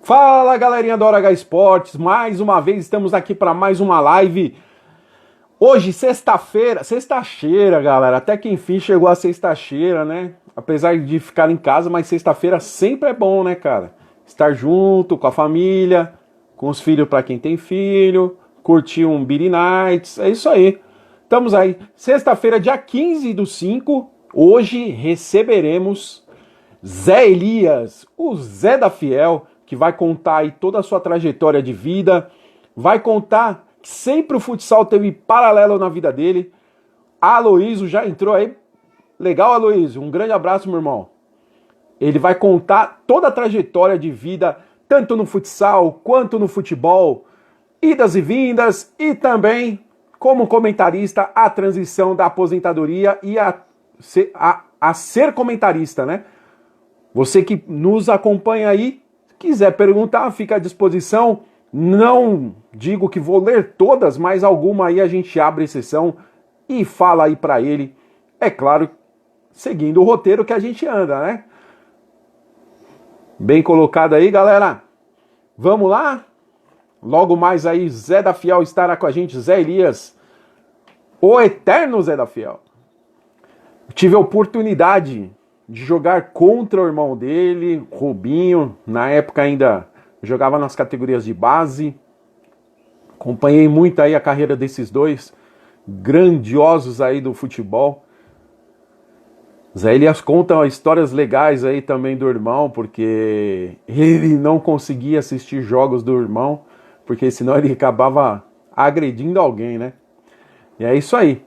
Fala, galerinha do Hora H Esportes, mais uma vez estamos aqui para mais uma live. Hoje, sexta-feira, galera, até que enfim chegou a sexta-feira, né? Apesar de ficar em casa, mas sexta-feira sempre é bom, né, cara? Estar junto com a família, com os filhos para quem tem filho, curtir um Beer Nights, é isso aí. Estamos aí, sexta-feira, dia 15/5, hoje receberemos Zé Elias, o Zé da Fiel, que vai contar aí toda a sua trajetória de vida, vai contar que sempre o futsal teve paralelo na vida dele. Aloísio já entrou aí. Legal, Aloísio, um grande abraço, meu irmão. Ele vai contar toda a trajetória de vida, tanto no futsal quanto no futebol, idas e vindas, e também, como comentarista, a transição da aposentadoria e a ser comentarista, né? Você que nos acompanha aí, quiser perguntar, fica à disposição. Não digo que vou ler todas, mas alguma aí a gente abre exceção e fala aí pra ele. É claro, seguindo o roteiro que a gente anda, né? Bem colocado aí, galera. Vamos lá? Logo mais aí, Zé da Fiel estará com a gente, Zé Elias, o eterno Zé da Fiel. Tive a oportunidade de jogar contra o irmão dele, Rubinho, na época ainda jogava nas categorias de base. Acompanhei muito aí a carreira desses dois grandiosos aí do futebol. Zé Elias conta histórias legais aí também do irmão, porque ele não conseguia assistir jogos do irmão, porque senão ele acabava agredindo alguém, né? E é isso aí.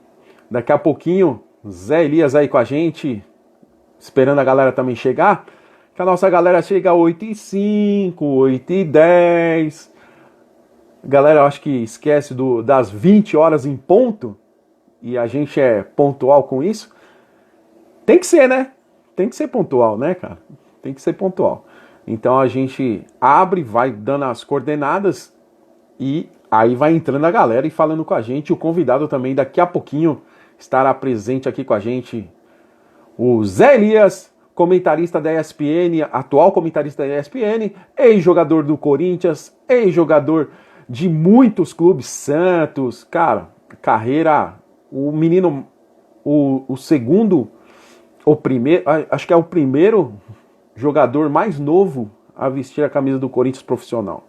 Daqui a pouquinho, Zé Elias aí com a gente, esperando a galera também chegar, que a nossa galera chega às 8h05, 8h10. Galera, eu acho que esquece das 20 horas em ponto, e a gente é pontual com isso. Tem que ser, né? Tem que ser pontual, né, cara? Tem que ser pontual. Então a gente abre, vai dando as coordenadas, e aí vai entrando a galera e falando com a gente. O convidado também daqui a pouquinho estará presente aqui com a gente, o Zé Elias, comentarista da ESPN, atual comentarista da ESPN, ex-jogador do Corinthians, ex-jogador de muitos clubes, Santos, cara, carreira, o menino, o segundo, o primeiro, acho que é o primeiro jogador mais novo a vestir a camisa do Corinthians profissional.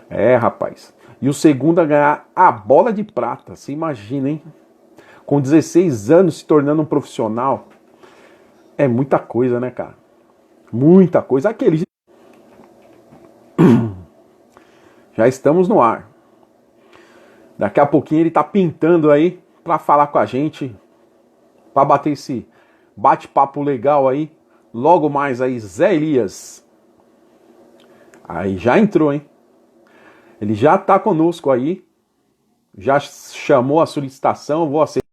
É, rapaz. E o segundo a ganhar a bola de prata, você imagina, hein? Com 16 anos se tornando um profissional. É muita coisa, né, cara? Muita coisa. Aquele. Já estamos no ar. Daqui a pouquinho ele tá pintando aí pra falar com a gente, pra bater esse bate-papo legal aí. Logo mais aí, Zé Elias. Aí já entrou, hein? Ele já tá conosco aí. Já chamou a solicitação, vou aceitar.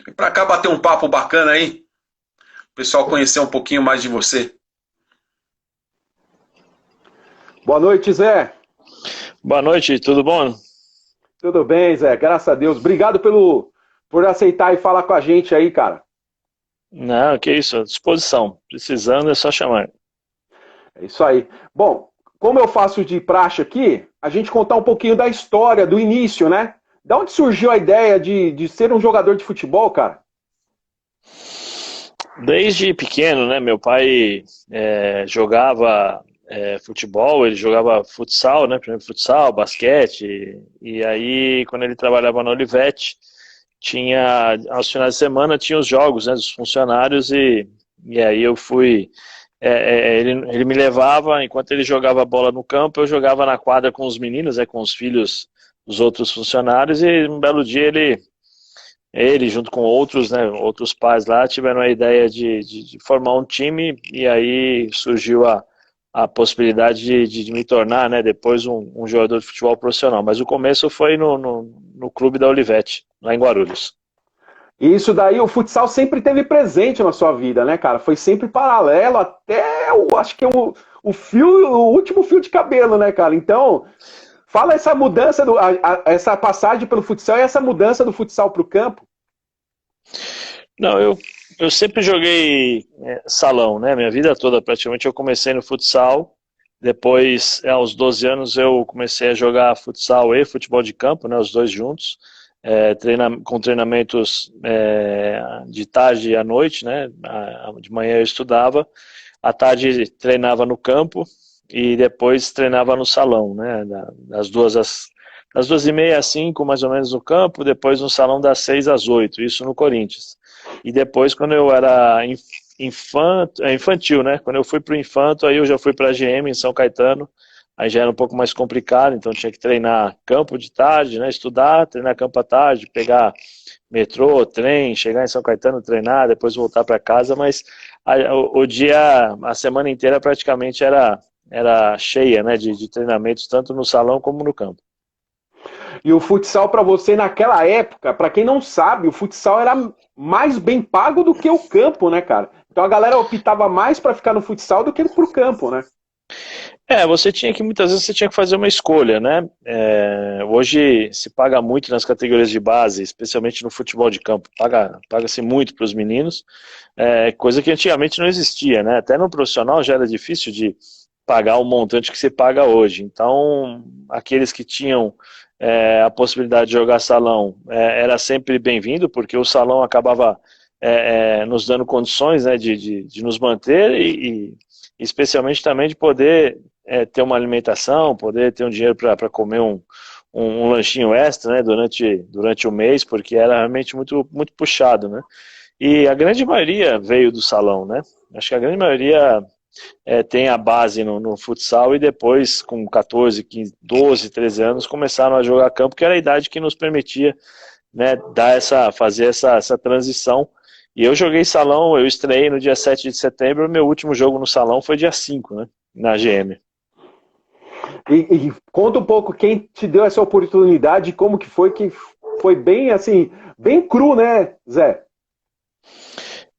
Vem pra cá bater um papo bacana aí. O pessoal conhecer um pouquinho mais de você. Boa noite, Zé. Boa noite, tudo bom? Tudo bem, Zé, graças a Deus. Obrigado por aceitar e falar com a gente aí, cara. Não, que isso, à disposição. Precisando é só chamar. É isso aí. Bom, como eu faço de praxe aqui, a gente contar um pouquinho da história, do início, né? Da onde surgiu a ideia de ser um jogador de futebol, cara? Desde pequeno, né? Meu pai jogava futebol, ele jogava futsal, né? Primeiro futsal, basquete. E aí, quando ele trabalhava na Olivetti, tinha, aos finais de semana, tinha os jogos, né, dos funcionários, e aí eu fui. Ele me levava, enquanto ele jogava bola no campo, eu jogava na quadra com os meninos, com os filhos dos outros funcionários, e um belo dia ele junto com outros, né, outros pais lá, tiveram a ideia de formar um time, e aí surgiu a possibilidade de me tornar, né, depois um jogador de futebol profissional. Mas o começo foi no clube da Olivetti, lá em Guarulhos. E isso daí, o futsal sempre teve presente na sua vida, né, cara? Foi sempre paralelo até, acho que o último fio de cabelo, né, cara? Então, fala essa mudança, essa passagem pelo futsal e essa mudança do futsal para o campo. Não, eu sempre joguei salão, né? Minha vida toda praticamente eu comecei no futsal. Depois, aos 12 anos, eu comecei a jogar futsal e futebol de campo, né, os dois juntos, com treinamentos de tarde e à noite, né, de manhã eu estudava, à tarde treinava no campo e depois treinava no salão, né, das 2h30 às 5, mais ou menos no campo, depois no salão das 6 às 8, isso no Corinthians. E depois, quando eu era infantil, né? Quando eu fui para o infanto, aí eu já fui para a GM em São Caetano, aí já era um pouco mais complicado, então tinha que treinar campo de tarde, né? Estudar, treinar campo à tarde, pegar metrô, trem, chegar em São Caetano, treinar, depois voltar para casa, mas o dia, a semana inteira praticamente era cheia, né? De treinamentos, tanto no salão como no campo. E o futsal para você naquela época, para quem não sabe, o futsal era mais bem pago do que o campo, né, cara? Então a galera optava mais para ficar no futsal do que pro campo, né? Muitas vezes você tinha que fazer uma escolha, né? Hoje se paga muito nas categorias de base, especialmente no futebol de campo, paga-se muito para os meninos, coisa que antigamente não existia, né? Até no profissional já era difícil de pagar o montante que se paga hoje. Então, aqueles que tinham a possibilidade de jogar salão era sempre bem-vindo, porque o salão acabava nos dando condições, né, de nos manter e especialmente também de poder ter uma alimentação, poder ter um dinheiro para comer um lanchinho extra, né, durante o mês, porque era realmente muito, muito puxado, né? E a grande maioria veio do salão, né? Acho que a grande maioria tem a base no futsal e depois, com 14, 15, 12, 13 anos, começaram a jogar campo, que era a idade que nos permitia, né, fazer essa transição. E eu joguei salão, eu estreiei no dia 7 de setembro, meu último jogo no salão foi dia 5, né, na GM. E conta um pouco quem te deu essa oportunidade, como que foi bem assim, bem cru, né, Zé?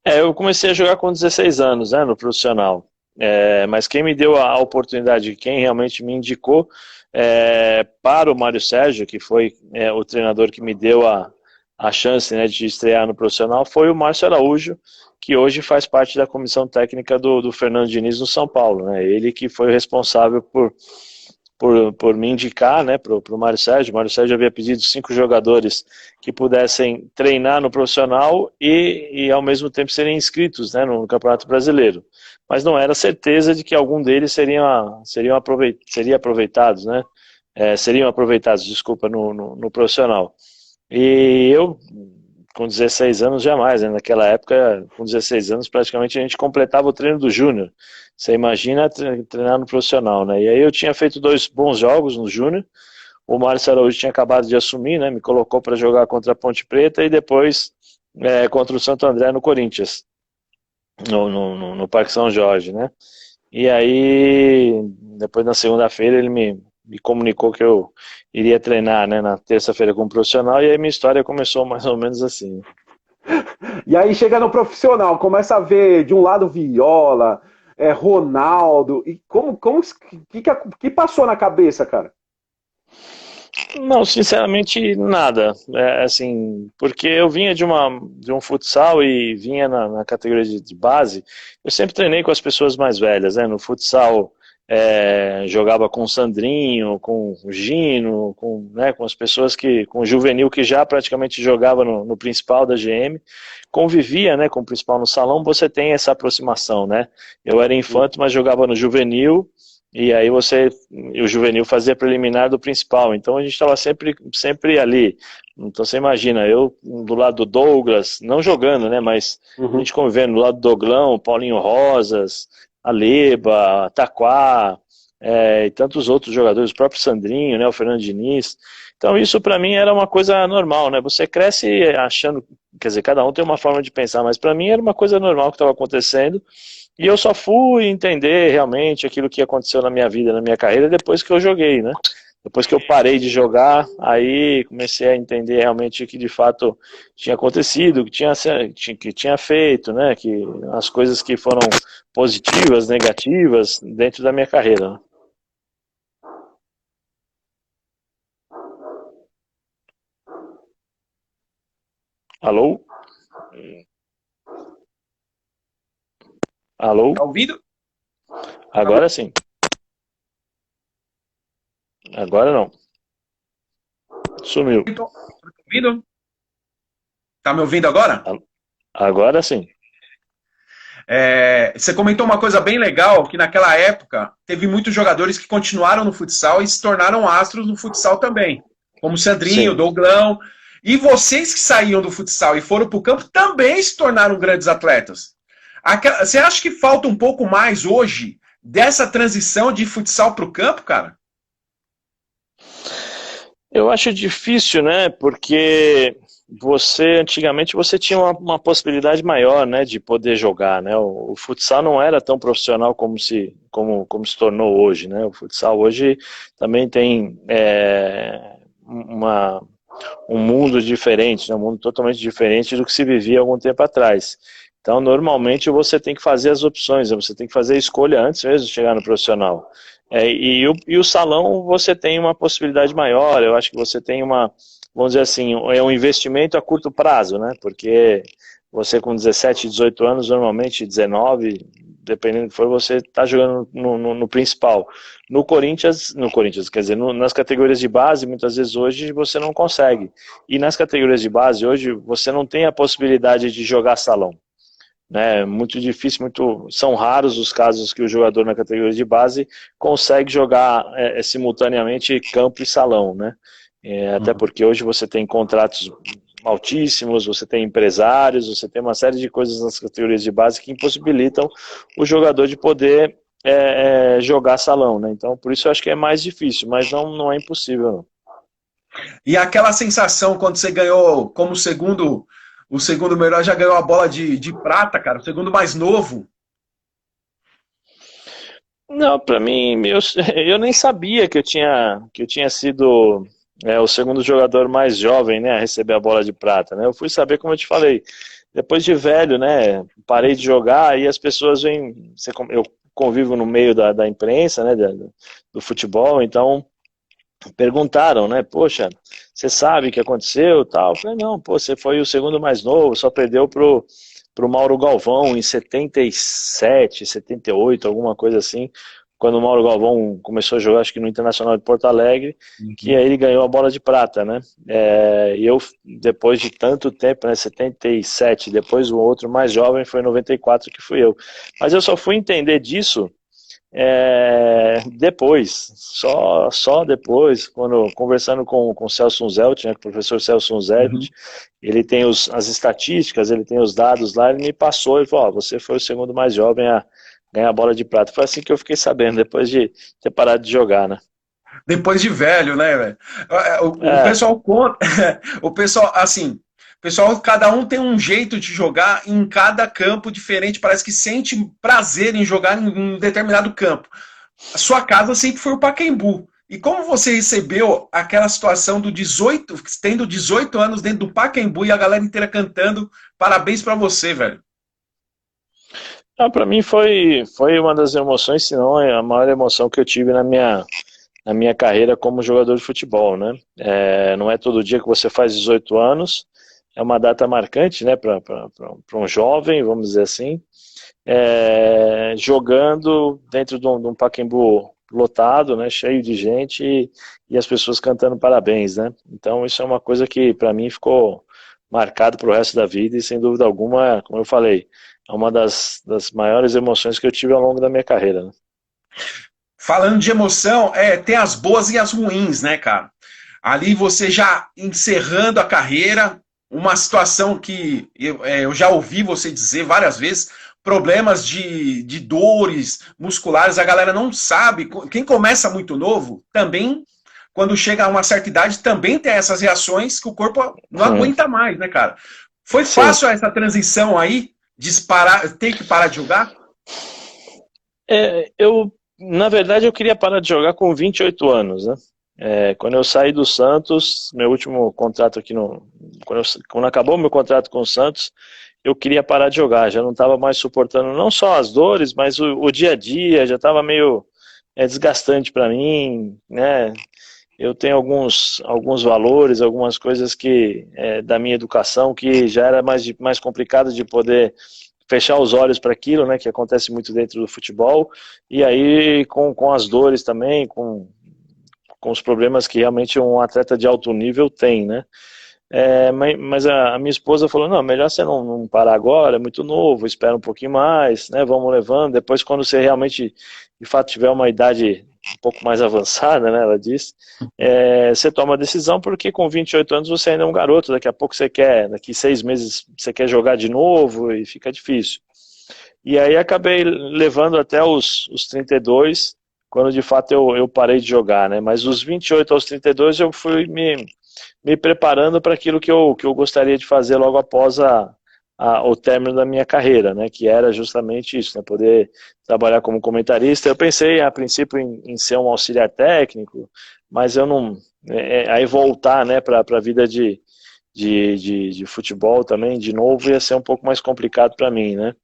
Eu comecei a jogar com 16 anos, né, no profissional. Mas quem me deu a oportunidade, quem realmente me indicou para o Mário Sérgio, que foi o treinador que me deu a chance, né, de estrear no profissional, foi o Márcio Araújo, que hoje faz parte da comissão técnica do Fernando Diniz no São Paulo, né? Ele que foi o responsável por me indicar, né, para o Mário Sérgio. O Mário Sérgio havia pedido 5 jogadores que pudessem treinar no profissional e ao mesmo tempo serem inscritos, né, no Campeonato Brasileiro. Mas não era certeza de que algum deles seriam aproveitados, né? Seriam aproveitados, desculpa, no profissional. E eu, com 16 anos, jamais, né? Naquela época, com 16 anos, praticamente a gente completava o treino do Júnior. Você imagina treinar no profissional, né? E aí eu tinha feito 2 bons jogos no Júnior, o Márcio Araújo tinha acabado de assumir, né? Me colocou para jogar contra a Ponte Preta e depois contra o Santo André no Corinthians, no Parque São Jorge, né? E aí, depois na segunda-feira, ele me comunicou que eu iria treinar, né, na terça-feira como profissional, e aí minha história começou mais ou menos assim. E aí chega no profissional, começa a ver de um lado Viola, Ronaldo, e que passou na cabeça, cara? Não, sinceramente, nada. Assim, porque eu vinha de um futsal e vinha na categoria de base, eu sempre treinei com as pessoas mais velhas, né? No futsal, jogava com o Sandrinho, com o Gino, com as pessoas com o juvenil que já praticamente jogava no principal da GM, convivia, né, com o principal no salão, você tem essa aproximação, né? Eu era infanto, mas jogava no juvenil. E aí o juvenil fazia preliminar do principal, então a gente estava sempre ali. Então você imagina, eu do lado do Douglas, não jogando, né, mas a Uhum. gente convivendo do lado do Doglão, Paulinho Rosas, Aleba, Taquá, e tantos outros jogadores, o próprio Sandrinho, né, o Fernando Diniz. Então isso para mim era uma coisa normal, né? Você cresce achando, quer dizer, cada um tem uma forma de pensar, mas para mim era uma coisa normal que estava acontecendo. E eu só fui entender realmente aquilo que aconteceu na minha vida, na minha carreira, depois que eu joguei, né? Depois que eu parei de jogar, aí comecei a entender realmente o que de fato tinha acontecido, que tinha feito, né? Que as coisas que foram positivas, negativas dentro da minha carreira, né? Alô? Alô? Tá ouvindo? Tá ouvindo? Agora sim. Agora não. Sumiu. Tá me ouvindo? Tá me ouvindo agora? Agora sim. Você comentou uma coisa bem legal, que naquela época teve muitos jogadores que continuaram no futsal e se tornaram astros no futsal também, como o Sandrinho, o Sim. Douglão. E vocês que saíam do futsal e foram para o campo também se tornaram grandes atletas. Você acha que falta um pouco mais hoje dessa transição de futsal para o campo, cara? Eu acho difícil, né? Porque antigamente você tinha uma possibilidade maior, né, de poder jogar, né? O futsal não era tão profissional como se tornou hoje, né? O futsal hoje também tem um mundo diferente, né? Um mundo totalmente diferente do que se vivia algum tempo atrás. Então, normalmente você tem que fazer as opções, você tem que fazer a escolha antes mesmo de chegar no profissional. E o salão você tem uma possibilidade maior, eu acho que você tem vamos dizer assim, é um investimento a curto prazo, né? Porque você com 17, 18 anos, normalmente 19, dependendo do que for, você está jogando no principal. No Corinthians, quer dizer, nas categorias de base, muitas vezes hoje você não consegue. E nas categorias de base hoje você não tem a possibilidade de jogar salão, né? Muito difícil, são raros os casos que o jogador na categoria de base consegue jogar simultaneamente campo e salão, né? Até porque hoje você tem contratos altíssimos, você tem empresários, você tem uma série de coisas nas categorias de base que impossibilitam o jogador de poder jogar salão, né? Então, por isso eu acho que é mais difícil, mas não é impossível, não. E aquela sensação quando você ganhou como o segundo melhor, já ganhou a bola de prata, cara, o segundo mais novo. Não, para mim, eu nem sabia que eu tinha sido o segundo jogador mais jovem, né, a receber a bola de prata, né? Eu fui saber, como eu te falei, depois de velho, né? Parei de jogar e as pessoas vêm. Eu convivo no meio da imprensa, né, do futebol, então perguntaram, né? Poxa, você sabe o que aconteceu, tal? Eu falei, não, pô, você foi o segundo mais novo, só perdeu pro Mauro Galvão em 77, 78, alguma coisa assim, quando o Mauro Galvão começou a jogar, acho que no Internacional de Porto Alegre, que aí ele ganhou a bola de prata, né? E eu, depois de tanto tempo, né, 77, depois o outro mais jovem foi 94, que fui eu. Mas eu só fui entender disso depois, só depois, quando conversando com o Celso Unzelt, né, com o professor Celso Unzelt, ele tem as estatísticas, ele tem os dados lá, ele me passou e falou, você foi o segundo mais jovem a ganhar a bola de prata. Foi assim que eu fiquei sabendo, depois de ter parado de jogar, né? Depois de velho, né, velho? O É, pessoal conta. O pessoal, assim, pessoal, cada um tem um jeito de jogar em cada campo diferente. Parece que sente prazer em jogar em um determinado campo. A sua casa sempre foi o Pacaembu. E como você recebeu aquela situação do 18, tendo 18 anos dentro do Pacaembu e a galera inteira cantando parabéns pra você, velho? para mim foi uma das emoções, se não a maior emoção que eu tive na minha carreira como jogador de futebol, né? Não é todo dia que você faz 18 anos, é uma data marcante, né, para um jovem, vamos dizer assim, jogando dentro de um Pacaembu lotado, né, cheio de gente e as pessoas cantando parabéns, né? Então isso é uma coisa que para mim ficou marcado para o resto da vida e sem dúvida alguma, como eu falei, é uma das maiores emoções que eu tive ao longo da minha carreira, né? Falando de emoção, tem as boas e as ruins, né, cara? Ali você já encerrando a carreira, uma situação que eu já ouvi você dizer várias vezes, problemas de dores musculares, a galera não sabe. Quem começa muito novo, também, quando chega a uma certa idade, também tem essas reações que o corpo não aguenta mais, né, cara? Foi Sim. fácil essa transição aí, ter que parar de jogar? Na verdade, eu queria parar de jogar com 28 anos, né? Quando eu saí do Santos, meu último contrato aqui quando acabou meu contrato com o Santos, eu queria parar de jogar, já não estava mais suportando não só as dores, mas o dia a dia já estava meio desgastante para mim, né? Eu tenho alguns valores, algumas coisas da minha educação que já era mais complicado de poder fechar os olhos para aquilo, né, que acontece muito dentro do futebol, e aí com as dores também, com com os problemas que realmente um atleta de alto nível tem, né? Mas a minha esposa falou, não, melhor você não parar agora, é muito novo, espera um pouquinho mais, né, vamos levando, depois quando você realmente, de fato, tiver uma idade um pouco mais avançada, né, ela disse, você toma a decisão, porque com 28 anos você ainda é um garoto, daqui a pouco daqui 6 meses você quer jogar de novo e fica difícil. E aí acabei levando até os 32, quando de fato eu parei de jogar, né, mas dos 28 aos 32 eu fui me preparando para aquilo que eu gostaria de fazer logo após o término da minha carreira, né, que era justamente isso, né, poder trabalhar como comentarista. Eu pensei a princípio em ser um auxiliar técnico, mas eu não, aí voltar, né, para a vida de futebol também, de novo, ia ser um pouco mais complicado para mim, né.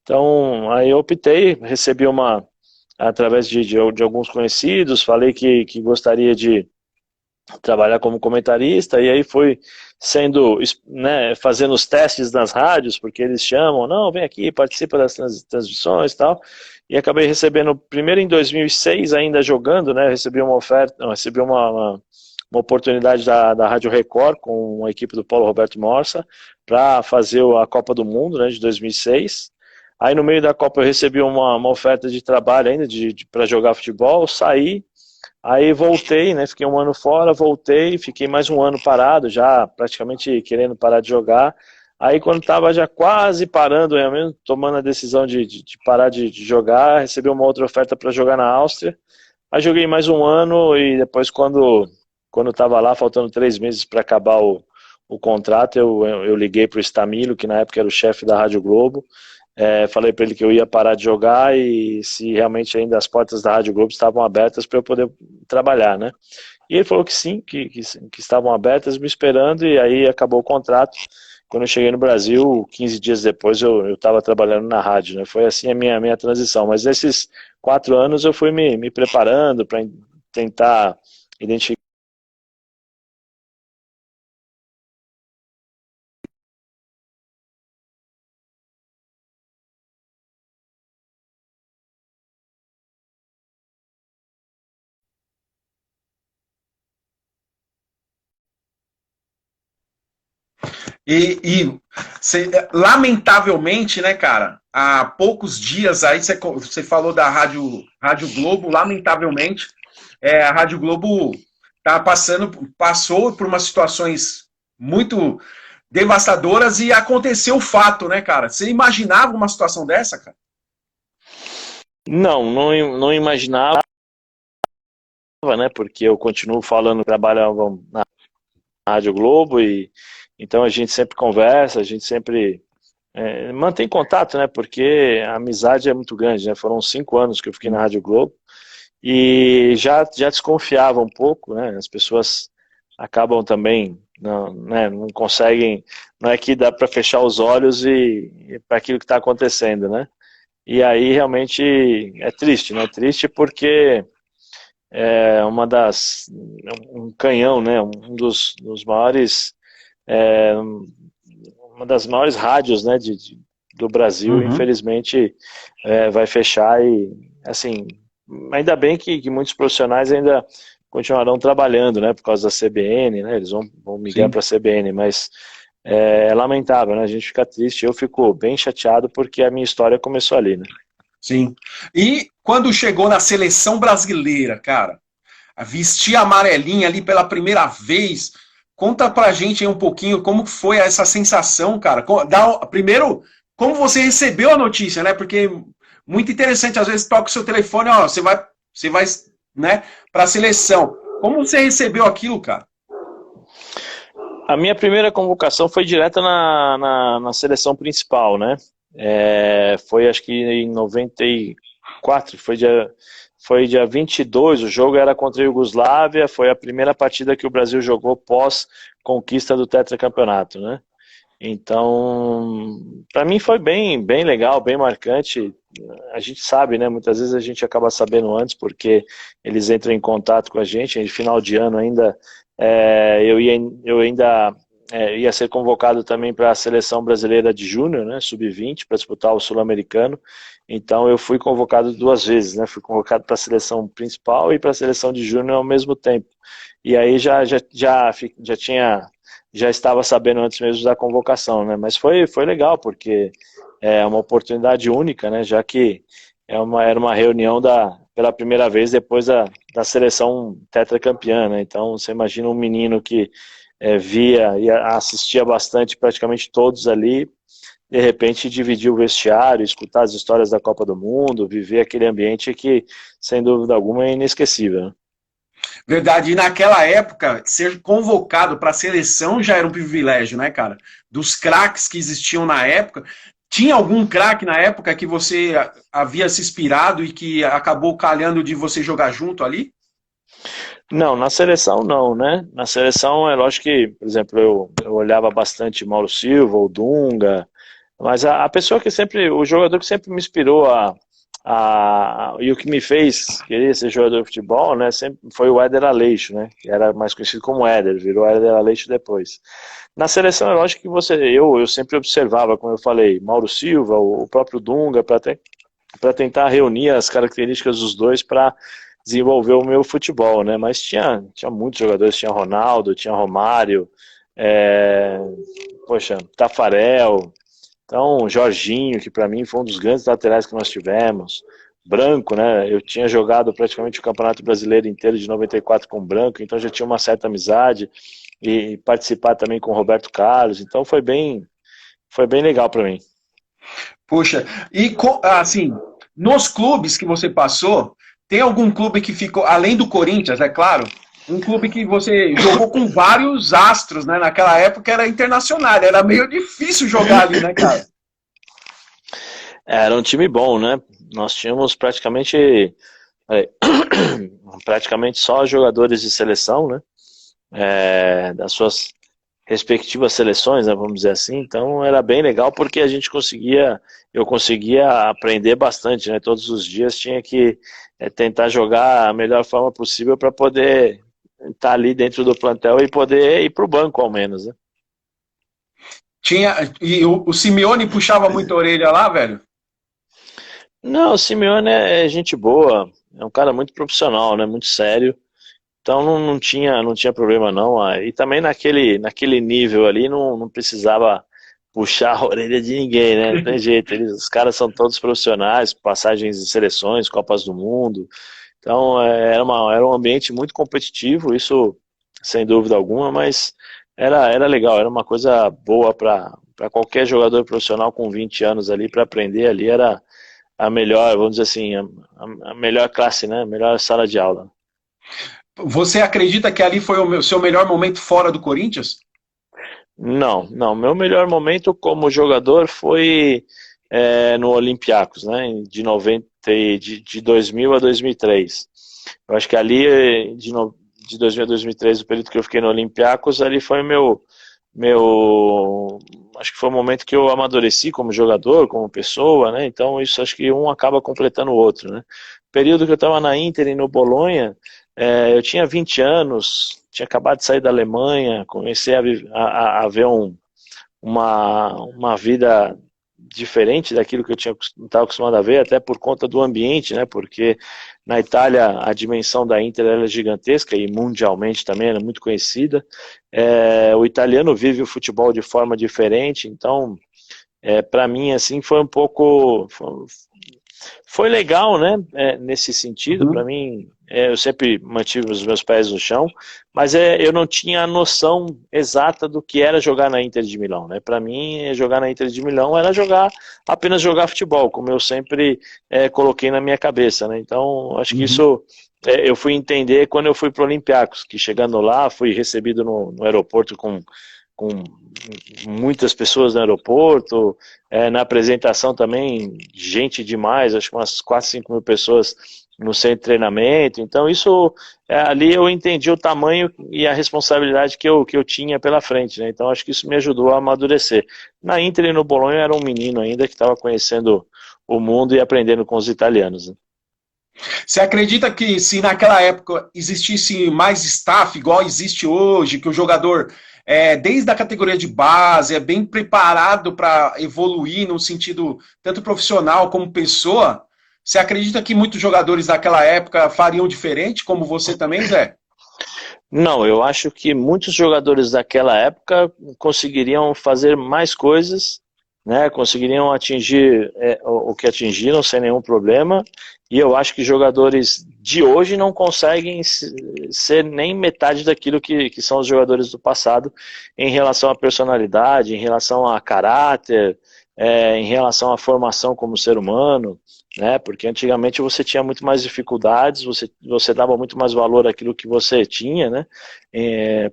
Então, aí eu optei, recebi através de alguns conhecidos, falei que gostaria de trabalhar como comentarista, e aí fui sendo, né, fazendo os testes nas rádios, porque eles chamam, não, vem aqui, participa das transmissões e tal, e acabei recebendo, primeiro em 2006, ainda jogando, né, recebi uma oferta, não, recebi uma oportunidade da Rádio Record, com a equipe do Paulo Roberto Morsa, para fazer a Copa do Mundo, né, de 2006, aí no meio da Copa eu recebi uma oferta de trabalho ainda, para jogar futebol, saí, aí voltei, né? Fiquei um ano fora, voltei, fiquei mais um ano parado, já praticamente querendo parar de jogar. Aí quando estava já quase parando, eu mesmo tomando a decisão de parar de jogar, recebi uma outra oferta para jogar na Áustria. Aí joguei mais um ano e depois quando estava lá, faltando 3 meses para acabar o contrato, eu liguei para o Stamilo, que na época era o chefe da Rádio Globo. Falei para ele que eu ia parar de jogar e se realmente ainda as portas da Rádio Globo estavam abertas para eu poder trabalhar, né? E ele falou que sim, que estavam abertas, me esperando, e aí acabou o contrato. Quando eu cheguei no Brasil, 15 dias depois eu estava trabalhando na rádio, né? Foi assim a minha transição. Mas nesses 4 anos eu fui me preparando para tentar identificar. Lamentavelmente, né, cara, há poucos dias aí, você falou da Rádio Globo, lamentavelmente, a Rádio Globo passou por umas situações muito devastadoras e aconteceu o fato, né, cara? Você imaginava uma situação dessa, cara? Não imaginava, né? Porque eu continuo falando, trabalhava na Rádio Globo e então a gente sempre conversa, a gente sempre mantém contato, né? Porque a amizade é muito grande, né? Foram 5 anos que eu fiquei na Rádio Globo e já desconfiava um pouco, né? As pessoas acabam também não, né, não conseguem, não é que dá para fechar os olhos e para aquilo que está acontecendo, né? E aí realmente é triste, né? Triste porque é um canhão, né? Um dos maiores é, uma das maiores rádios, né, do Brasil, infelizmente vai fechar e, assim, ainda bem que muitos profissionais ainda continuarão trabalhando, né, por causa da CBN, né, eles vão migrar para a CBN, mas é lamentável, né, a gente fica triste, eu fico bem chateado porque a minha história começou ali, né. Sim. E quando chegou na seleção brasileira, cara, a vestir a amarelinha ali pela primeira vez, conta pra gente aí um pouquinho como foi essa sensação, cara. Primeiro, como você recebeu a notícia, né? Porque muito interessante, às vezes toca o seu telefone, ó, você vai, né, pra seleção. Como você recebeu aquilo, cara? A minha primeira convocação foi direta na seleção principal, né? Foi acho que em 94, foi dia 22, o jogo era contra a Iugoslávia, foi a primeira partida que o Brasil jogou pós-conquista do tetracampeonato, né? Então, para mim foi bem legal, bem marcante. A gente sabe, né? Muitas vezes a gente acaba sabendo antes, porque eles entram em contato com a gente, em final de ano ainda, eu ainda ia ser convocado também para a seleção brasileira de júnior, né, sub-20, para disputar o sul-americano. Então eu fui convocado 2 vezes, né? Fui convocado para a seleção principal e para a seleção de júnior ao mesmo tempo. E aí já estava sabendo antes mesmo da convocação, né? Mas foi legal, porque é uma oportunidade única, né? Já que era uma reunião pela primeira vez depois da seleção tetracampeã, né? Então você imagina um menino que via e assistia bastante, praticamente todos ali, de repente dividir o vestiário, escutar as histórias da Copa do Mundo, viver aquele ambiente que, sem dúvida alguma, é inesquecível, né? Verdade, e naquela época, ser convocado para a seleção já era um privilégio, né, cara? Dos craques que existiam na época. Tinha algum craque na época que você havia se inspirado e que acabou calhando de você jogar junto ali? Não, na seleção não, né? Na seleção é lógico que, por exemplo, eu olhava bastante Mauro Silva, o Dunga, mas a pessoa que sempre, o jogador que sempre me inspirou e o que me fez querer ser jogador de futebol, né, sempre foi o Éder Aleixo, né, que era mais conhecido como Éder, virou Éder Aleixo depois. Na seleção é lógico que eu sempre observava, como eu falei, Mauro Silva, o próprio Dunga, para tentar reunir as características dos dois para desenvolver o meu futebol, né, mas tinha muitos jogadores, tinha Ronaldo, tinha Romário, é, poxa, Tafarel, então, Jorginho, que para mim foi um dos grandes laterais que nós tivemos. Branco, né? Eu tinha jogado praticamente o Campeonato Brasileiro inteiro de 94 com o Branco, então já tinha uma certa amizade e participar também com o Roberto Carlos. Então foi bem legal para mim. Poxa, e assim, nos clubes que você passou, tem algum clube que ficou, além do Corinthians, é claro, um clube que você jogou com vários astros, né? Naquela época era internacional, era meio difícil jogar ali, né, cara? Era um time bom, né? Nós tínhamos praticamente praticamente só jogadores de seleção, né? Das suas respectivas seleções, né, vamos dizer assim. Então era bem legal porque eu conseguia aprender bastante, né? Todos os dias tinha que tentar jogar a melhor forma possível para poder estar ali dentro do plantel e poder ir para o banco ao menos, né? E o Simeone puxava muita orelha lá, velho? Não, o Simeone é gente boa, é um cara muito profissional, né? Muito sério. Então não tinha problema não. E também naquele nível ali não precisava puxar a orelha de ninguém, né? Não tem jeito. Os caras são todos profissionais, passagens de seleções, Copas do Mundo. Então era um ambiente muito competitivo, isso sem dúvida alguma, mas era legal, era uma coisa boa para qualquer jogador profissional com 20 anos ali, para aprender ali, era a melhor, vamos dizer assim, a melhor classe, né? A melhor sala de aula. Você acredita que ali foi o seu melhor momento fora do Corinthians? Não. Meu melhor momento como jogador foi no Olympiacos, né? De 2000 a 2003. Eu acho que ali, de 2000 a 2003, o período que eu fiquei no Olympiacos, ali foi acho que foi o momento que eu amadureci como jogador, como pessoa, né? Então isso acho que um acaba completando o outro, né? O período que eu estava na Inter e no Bolonha, eu tinha 20 anos, tinha acabado de sair da Alemanha, comecei a ver uma vida diferente daquilo que eu estava acostumado a ver, até por conta do ambiente, né? Porque na Itália a dimensão da Inter era gigantesca e mundialmente também era muito conhecida. O italiano vive o futebol de forma diferente, então para mim assim foi um pouco foi legal, né? Nesse sentido, para mim, eu sempre mantive os meus pés no chão, mas eu não tinha a noção exata do que era jogar na Inter de Milão, né? Para mim, jogar na Inter de Milão era apenas jogar futebol, como eu sempre coloquei na minha cabeça, né? Então, acho que isso eu fui entender quando eu fui para o Olympiacos, que chegando lá, fui recebido no aeroporto com muitas pessoas no aeroporto, na apresentação também, gente demais, acho que umas 4, 5 mil pessoas no centro de treinamento, então isso, ali eu entendi o tamanho e a responsabilidade que eu tinha pela frente, né? Então acho que isso me ajudou a amadurecer. Na Inter e no Bolonha eu era um menino ainda que estava conhecendo o mundo e aprendendo com os italianos, né? Você acredita que se naquela época existisse mais staff, igual existe hoje, que o jogador desde a categoria de base, é bem preparado para evoluir no sentido tanto profissional como pessoa, você acredita que muitos jogadores daquela época fariam diferente, como você também, Zé? Não, eu acho que muitos jogadores daquela época conseguiriam fazer mais coisas, né? Conseguiriam atingir o que atingiram sem nenhum problema. E eu acho que jogadores de hoje não conseguem ser nem metade daquilo que são os jogadores do passado em relação à personalidade, em relação a caráter, em relação à formação como ser humano, né? Porque antigamente você tinha muito mais dificuldades, você dava muito mais valor àquilo que você tinha, né?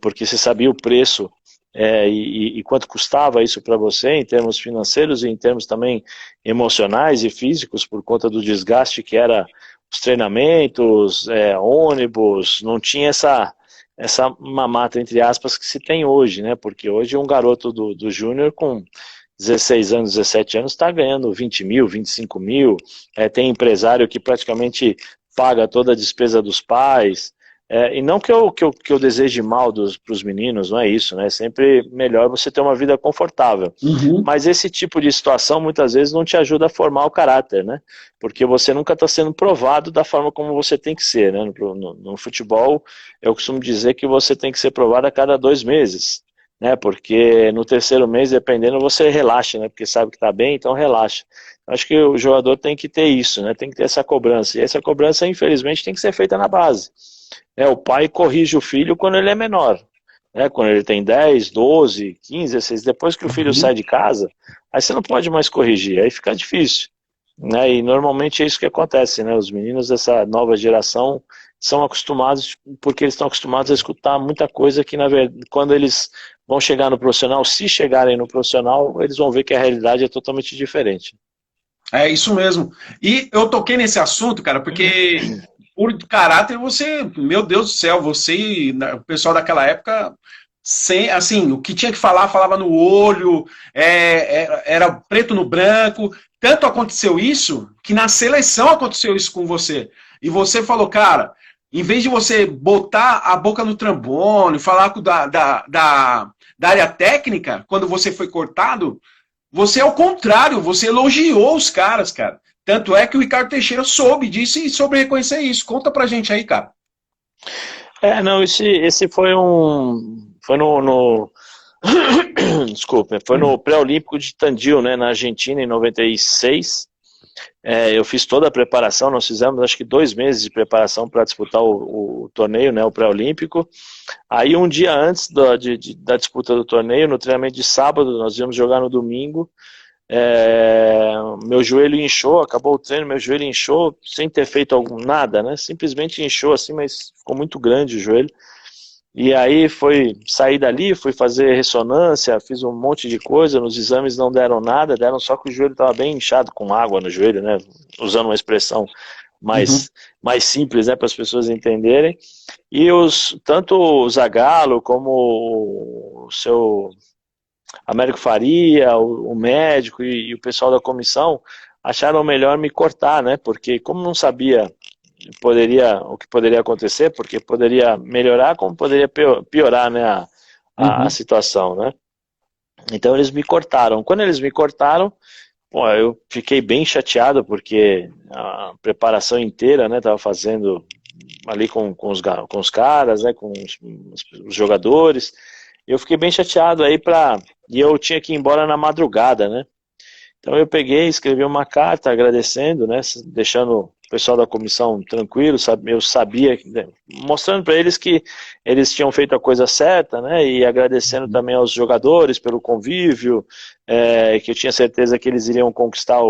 Porque você sabia o preço e quanto custava isso para você em termos financeiros e em termos também emocionais e físicos por conta do desgaste que era os treinamentos, ônibus, não tinha essa mamata, entre aspas, que se tem hoje, né? Porque hoje um garoto do Júnior com 16 anos, 17 anos, está ganhando 20 mil, 25 mil, tem empresário que praticamente paga toda a despesa dos pais, e não que eu deseje mal para os meninos, não é isso, né? É sempre melhor você ter uma vida confortável. Uhum. Mas esse tipo de situação muitas vezes não te ajuda a formar o caráter, né? Porque você nunca está sendo provado da forma como você tem que ser, né? No futebol, eu costumo dizer que você tem que ser provado a cada 2 meses. Né, porque no terceiro mês, dependendo, você relaxa, né, porque sabe que está bem, então relaxa. Acho que o jogador tem que ter isso, né, tem que ter essa cobrança, e essa cobrança, infelizmente, tem que ser feita na base. O pai corrige o filho quando ele é menor, né, quando ele tem 10, 12, 15, 16, depois que o filho sai de casa, aí você não pode mais corrigir, aí fica difícil. Né, e normalmente é isso que acontece, né, os meninos dessa nova geração são acostumados, porque eles estão acostumados a escutar muita coisa que, na verdade, quando eles vão chegar no profissional, se chegarem no profissional, eles vão ver que a realidade é totalmente diferente. É isso mesmo. E eu toquei nesse assunto, cara, porque por caráter você, meu Deus do céu, você e o pessoal daquela época, assim, o que tinha que falar, falava no olho, era preto no branco. Tanto aconteceu isso, que na seleção aconteceu isso com você. E você falou, cara, em vez de você botar a boca no trombone, falar da área técnica, quando você foi cortado, você, ao contrário, você elogiou os caras, cara. Tanto é que o Ricardo Teixeira soube disso e soube reconhecer isso. Conta pra gente aí, cara. Não, esse foi foi desculpa, foi no pré-olímpico de Tandil, né, na Argentina, em 96. Eu fiz toda a preparação, nós fizemos acho que 2 meses de preparação para disputar o torneio, né, o pré-olímpico. Aí um dia antes da disputa do torneio, no treinamento de sábado, nós íamos jogar no domingo, meu joelho inchou, acabou o treino, meu joelho inchou, sem ter feito nada, né, simplesmente inchou assim, mas ficou muito grande o joelho. E aí saí dali, fui fazer ressonância, fiz um monte de coisa, nos exames não deram nada, deram só que o joelho estava bem inchado, com água no joelho, né, usando uma expressão mais simples, né, para as pessoas entenderem. E tanto o Zagallo como o seu Américo Faria, o médico e o pessoal da comissão acharam melhor me cortar, né, porque como não sabia o que poderia acontecer, porque poderia melhorar como poderia piorar, né, a situação, né. Então eles me cortaram. Quando eles me cortaram, eu fiquei bem chateado, porque a preparação inteira, né, estava fazendo ali com os caras, né, com os jogadores, eu fiquei bem chateado aí e eu tinha que ir embora na madrugada, né. Então eu peguei, escrevi uma carta agradecendo, né, deixando o pessoal da comissão tranquilo, eu sabia, mostrando para eles que eles tinham feito a coisa certa, né, e agradecendo também aos jogadores pelo convívio, que eu tinha certeza que eles iriam conquistar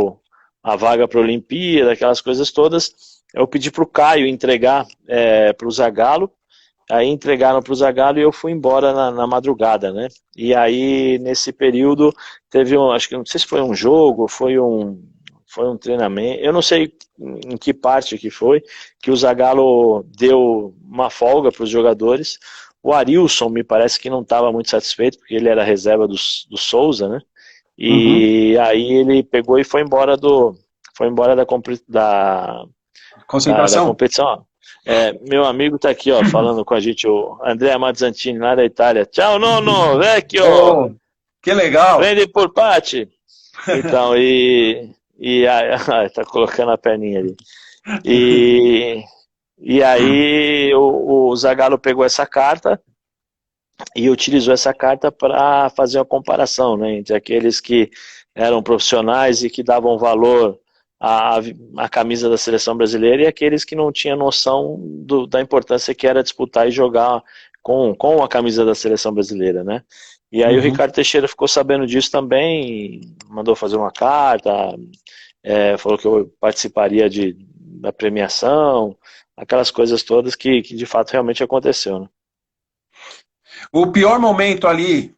a vaga para a Olimpíada, aquelas coisas todas. Eu pedi para o Caio entregar para o Zagallo. Aí entregaram para o Zagallo e eu fui embora na madrugada, né? E aí, nesse período, teve acho que não sei se foi um jogo, foi um treinamento, eu não sei em que parte que foi, que o Zagallo deu uma folga para os jogadores. O Arilson me parece que não estava muito satisfeito, porque ele era reserva do Souza, né? E aí ele pegou e foi embora da Concentração? competição. Meu amigo tá aqui, ó, falando com a gente, o André Mazzantini, lá da Itália. Tchau, nono, vecchio! Oh, que legal! Prende por parte! Então, tá colocando a perninha ali. E aí o Zagallo pegou essa carta e utilizou essa carta para fazer uma comparação, né, entre aqueles que eram profissionais e que davam valor à camisa da seleção brasileira e aqueles que não tinham noção da importância que era disputar e jogar com a camisa da seleção brasileira, né? E aí o Ricardo Teixeira ficou sabendo disso também, mandou fazer uma carta, falou que eu participaria da premiação, aquelas coisas todas que de fato realmente aconteceu, né? O pior momento ali,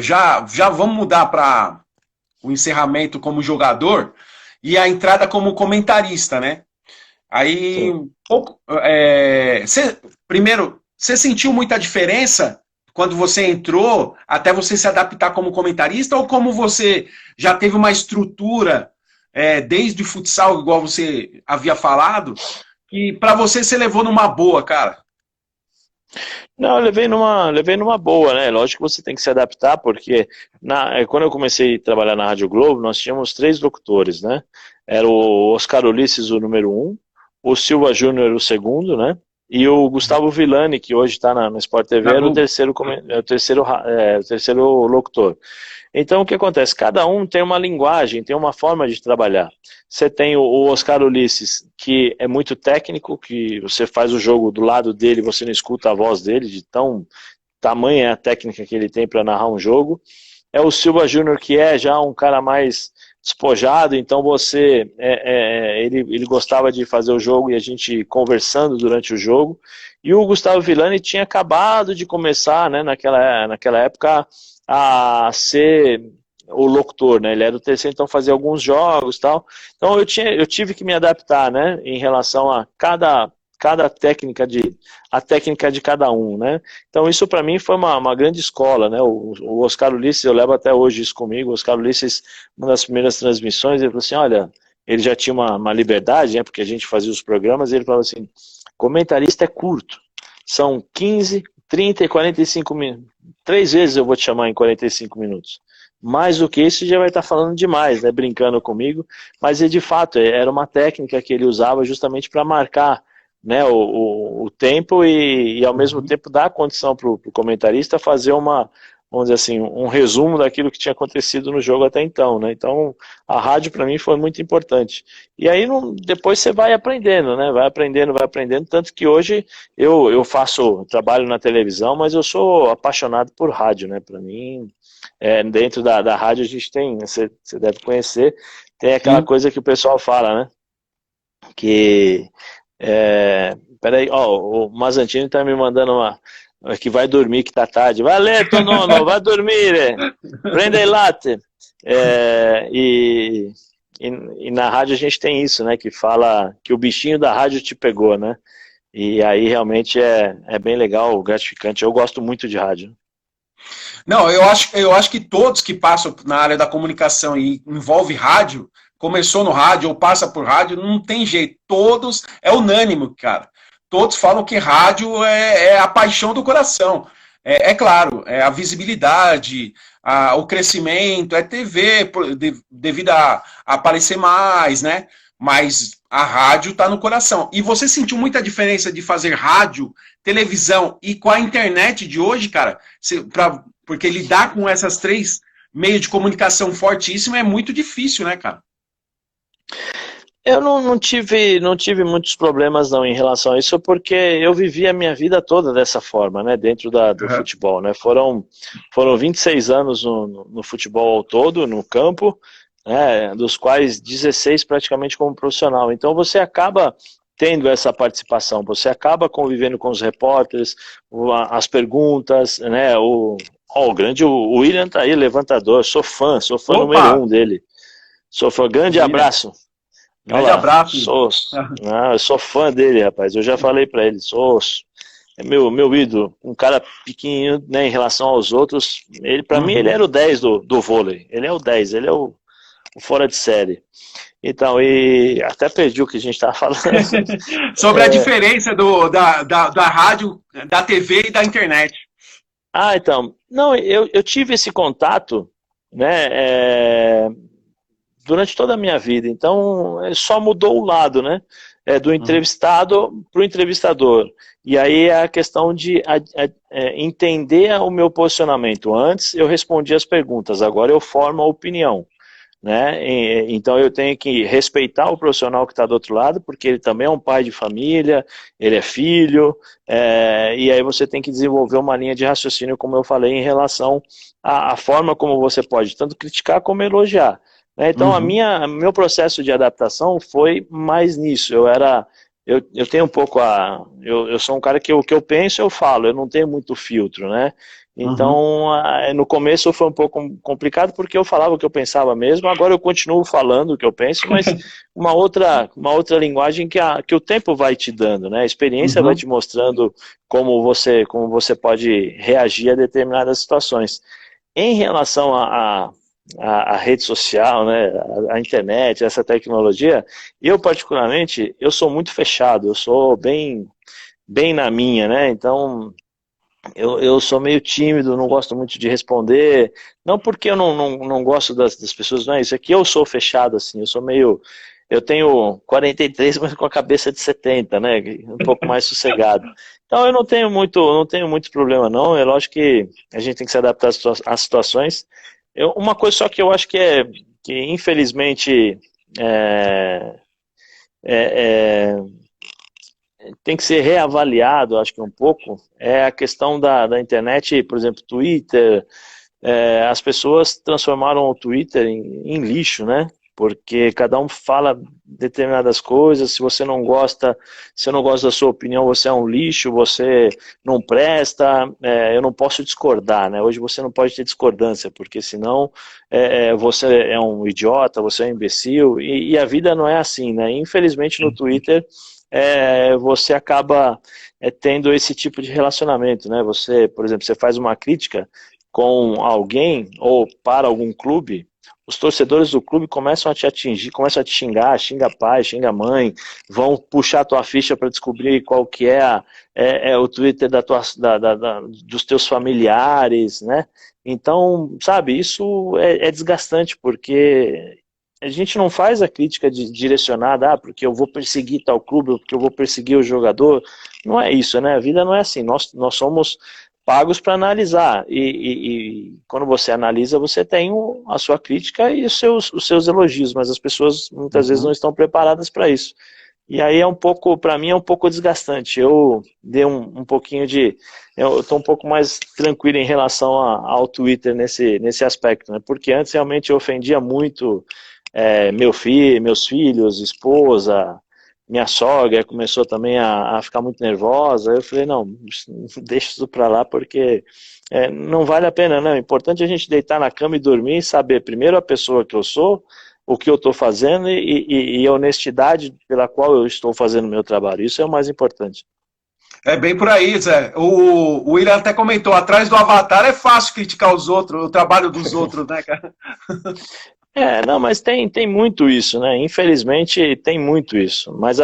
já vamos mudar para o encerramento como jogador e a entrada como comentarista, né? Aí, primeiro, você sentiu muita diferença quando você entrou, até você se adaptar como comentarista, ou como você já teve uma estrutura, desde o futsal, igual você havia falado, que para você levou numa boa, cara? Não, eu levei numa boa, né? Lógico que você tem que se adaptar, porque quando eu comecei a trabalhar na Rádio Globo, nós tínhamos 3 locutores, né? Era o Oscar Ulisses, o número 1, o Silva Júnior, o segundo, né? E o Gustavo Villani, que hoje está na Sport TV, era o terceiro locutor. Então, o que acontece? Cada um tem uma linguagem, tem uma forma de trabalhar. Você tem o Oscar Ulisses, que é muito técnico, que você faz o jogo do lado dele, você não escuta a voz dele, de tamanha é a técnica que ele tem para narrar um jogo. É o Silva Júnior, que é já um cara mais despojado, então ele gostava de fazer o jogo e a gente conversando durante o jogo. E o Gustavo Villani tinha acabado de começar, né, naquela época, a ser o locutor, né? Ele era o terceiro, então fazia alguns jogos e tal. Então eu tive que me adaptar, né, em relação a cada técnica a técnica de cada um, né? Então isso para mim foi uma grande escola, né? O Oscar Ulisses, eu levo até hoje isso comigo. O Oscar Ulisses, uma das primeiras transmissões, ele falou assim, olha, ele já tinha uma liberdade, né? Porque a gente fazia os programas, e ele falou assim, comentarista é curto, são 15, 30 e 45 minutos. 3 vezes eu vou te chamar em 45 minutos. Mais do que isso, já vai estar falando demais, né? Brincando comigo. Mas de fato, era uma técnica que ele usava justamente para marcar, né, o tempo e ao mesmo tempo dar a condição para o comentarista fazer vamos dizer assim, um resumo daquilo que tinha acontecido no jogo até então, né? Então a rádio para mim foi muito importante. E aí depois você vai aprendendo, né? Vai aprendendo, tanto que hoje eu trabalho na televisão, mas eu sou apaixonado por rádio, né? Para mim, dentro da rádio a gente tem, você deve conhecer, tem aquela coisa que o pessoal fala, né? Que peraí, ó, o Mazzantini tá me mandando que vai dormir, que tá tarde. Valeu, Tonono, vai dormir, prende il latte. E na rádio a gente tem isso, né, que fala que o bichinho da rádio te pegou, né, e aí realmente é bem legal, gratificante. Eu gosto muito de rádio. Não, eu acho que todos que passam na área da comunicação e envolve rádio, começou no rádio ou passa por rádio, não tem jeito. Todos, é unânime, cara. Todos falam que rádio é a paixão do coração. É claro, é a visibilidade, o crescimento, é TV, devido a aparecer mais, né? Mas a rádio está no coração. E você sentiu muita diferença de fazer rádio, televisão e com a internet de hoje, cara? Porque lidar com essas 3 meios de comunicação fortíssimo é muito difícil, né, cara? Eu não tive muitos problemas não em relação a isso, porque eu vivi a minha vida toda dessa forma, né, dentro do futebol, né, foram 26 anos no futebol ao todo, no campo, né, dos quais 16 praticamente como profissional, então você acaba tendo essa participação, você acaba convivendo com os repórteres, as perguntas, né, o grande William tá aí, levantador, sou fã número 1 dele, sou fã, grande abraço. Grande abraço. Eu sou fã dele, rapaz. Eu já falei pra ele, é meu ídolo. Um cara pequenininho, né, em relação aos outros. Pra mim, ele era o 10 do vôlei. Ele é o 10, ele é o fora de série. Então, e até perdi o que a gente estava falando. Sobre a diferença da rádio, da TV e da internet. Então, não, eu tive esse contato, né, durante toda a minha vida, então só mudou o lado, né, do entrevistado para o entrevistador. E aí é a questão de entender o meu posicionamento. Antes eu respondia as perguntas, agora eu formo a opinião. Né? Então eu tenho que respeitar o profissional que está do outro lado, porque ele também é um pai de família, ele é filho, e aí você tem que desenvolver uma linha de raciocínio, como eu falei, em relação à forma como você pode tanto criticar como elogiar. Né? Então meu processo de adaptação foi mais nisso. Eu tenho um pouco eu sou um cara que o que eu penso eu falo, eu não tenho muito filtro, né? Então, no começo foi um pouco complicado porque eu falava o que eu pensava mesmo, agora eu continuo falando o que eu penso, mas uma outra linguagem que o tempo vai te dando, né? A experiência vai te mostrando como você pode reagir a determinadas situações. Em relação à rede social, né, a internet, essa tecnologia, eu particularmente, eu sou muito fechado, eu sou bem na minha, né? Então eu sou meio tímido, não gosto muito de responder, não porque eu não gosto das pessoas, não é isso, é que eu sou fechado, assim, eu tenho 43, mas com a cabeça de 70, né, um pouco mais sossegado. Então eu não tenho muito problema não, é lógico que a gente tem que se adaptar às situações. Uma coisa só que eu acho que infelizmente é, é, tem que ser reavaliado, acho que um pouco, é a questão da internet, por exemplo, Twitter, as pessoas transformaram o Twitter em lixo, né? Porque cada um fala determinadas coisas, se você não gosta, se eu não gosto da sua opinião, você é um lixo, você não presta, eu não posso discordar, né? Hoje você não pode ter discordância, porque senão você é um idiota, você é um imbecil, e a vida não é assim, né? Infelizmente no Twitter você acaba tendo esse tipo de relacionamento, né? Você, por exemplo, você faz uma crítica com alguém ou para algum clube, os torcedores do clube começam a te atingir, começam a te xingar, xinga pai, xinga mãe, vão puxar a tua ficha para descobrir qual que é o Twitter dos teus familiares, né? Então, sabe, isso é desgastante, porque a gente não faz a crítica direcionada, porque eu vou perseguir tal clube, porque eu vou perseguir o jogador. Não é isso, né? A vida não é assim. Nós somos pagos para analisar. E quando você analisa, você tem a sua crítica e os seus elogios, mas as pessoas muitas vezes não estão preparadas para isso. E aí para mim é um pouco desgastante. Eu dei um pouquinho eu estou um pouco mais tranquilo em relação ao Twitter nesse aspecto, né? Porque antes realmente eu ofendia muito meus filhos, esposa, minha sogra começou também a ficar muito nervosa. Eu falei, não, deixa isso pra lá, porque não vale a pena, não. O importante é a gente deitar na cama e dormir e saber primeiro a pessoa que eu sou, o que eu estou fazendo e a honestidade pela qual eu estou fazendo o meu trabalho. Isso é o mais importante. É bem por aí, Zé. O William até comentou, atrás do Avatar é fácil criticar os outros, o trabalho dos outros, né, cara? Não, mas tem muito isso, né? Infelizmente tem muito isso. Mas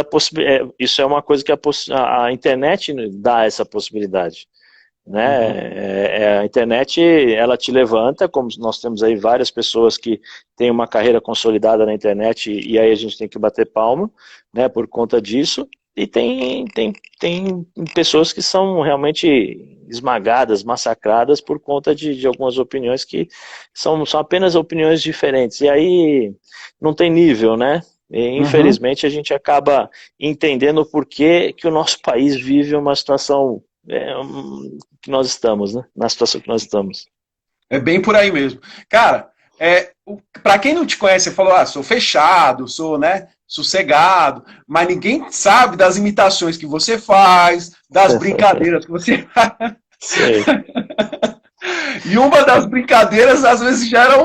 isso é uma coisa que a internet dá essa possibilidade, né? A internet, ela te levanta, como nós temos aí várias pessoas que têm uma carreira consolidada na internet e aí a gente tem que bater palma, né, por conta disso. E tem pessoas que são realmente esmagadas, massacradas por conta de algumas opiniões que são apenas opiniões diferentes. E aí não tem nível, né? E, infelizmente a gente acaba entendendo por que o nosso país vive uma situação que nós estamos, né? Na situação que nós estamos. É bem por aí mesmo. Cara, para quem não te conhece, você falou, sou fechado, sou, né, sossegado, mas ninguém sabe das imitações que você faz, das brincadeiras que você faz. Sei. E uma das brincadeiras, às vezes, gera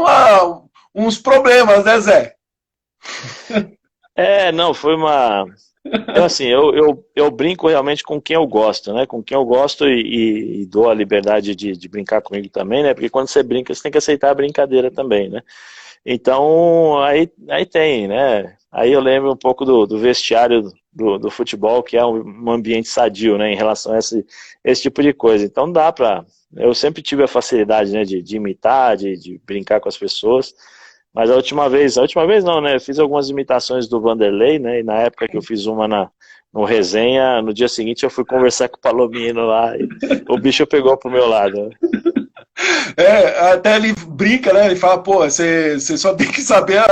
uns problemas, né, Zé? Não, foi uma... Então, assim, eu brinco realmente com quem eu gosto, né? Com quem eu gosto e dou a liberdade de brincar comigo também, né? Porque quando você brinca, você tem que aceitar a brincadeira também, né? Então, aí tem, né? Aí eu lembro um pouco do vestiário do futebol, que é um ambiente sadio, né, em relação a esse tipo de coisa. Então dá pra... Eu sempre tive a facilidade, né, de imitar, de brincar com as pessoas, mas a última vez não, né, eu fiz algumas imitações do Vanderlei, né, e na época que eu fiz uma no resenha, no dia seguinte eu fui conversar com o Palomino lá, e o bicho pegou pro meu lado, né? Até ele brinca, né? Ele fala, pô, você só tem que saber